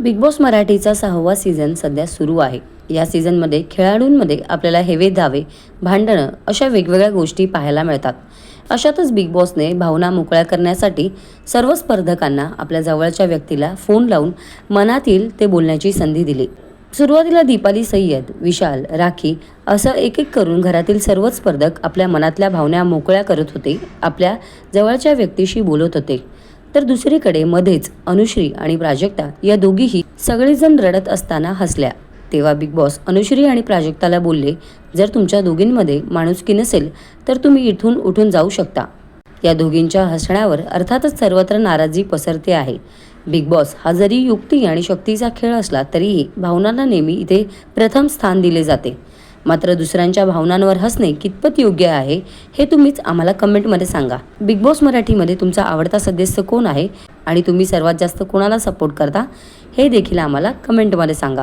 Big boss मराठीचा 6वा season सध्या सुरू आहे. या सीझनमध्ये खेळाडूंमध्ये आपल्याला हेवे दावे, भांडणं अशा वेगवेगळ्या गोष्टी पाहायला मिळतात. अशातच बिग बॉसने भावना मोकळ्या करण्यासाठी सर्व स्पर्धकांना आपल्या जवळच्या व्यक्तीला फोन लावून मनातील ते बोलण्याची संधी दिली. सुरुवातीला दीपाली सय्यद, विशाल, राखी असं एक एक करून घरातील सर्वच स्पर्धक आपल्या मनातल्या भावना मोकळ्या करत होते, आपल्या जवळच्या व्यक्तीशी बोलत होते. तर दुसरीकडे मध्येच अनुश्री आणि प्राजक्ता या दोघीही सगळेजण रडत असताना हसल्या. तेव्हा बिग बॉस अनुश्री आणि प्राजक्ताला बोलले, जर तुमच्या दोघींमध्ये माणुसकी नसेल तर तुम्ही इथून उठून जाऊ शकता. या दोघींच्या हसण्यावर अर्थातच सर्वत्र नाराजी पसरते आहे. बिग बॉस हा जरी युक्ती आणि शक्तीचा खेळ असला तरीही भावनांना नेहमी इथे प्रथम स्थान दिले जाते. मात्र दुसऱ्यांच्या भावनांवर हसणे कितपत योग्य आहे हे तुम्हीच आम्हाला कमेंटमध्ये सांगा. बिग बॉस मराठीमध्ये तुमचा आवडता सदस्य कोण आहे आणि तुम्ही सर्वात जास्त कोणाला सपोर्ट करता हे देखील आम्हाला कमेंटमध्ये सांगा.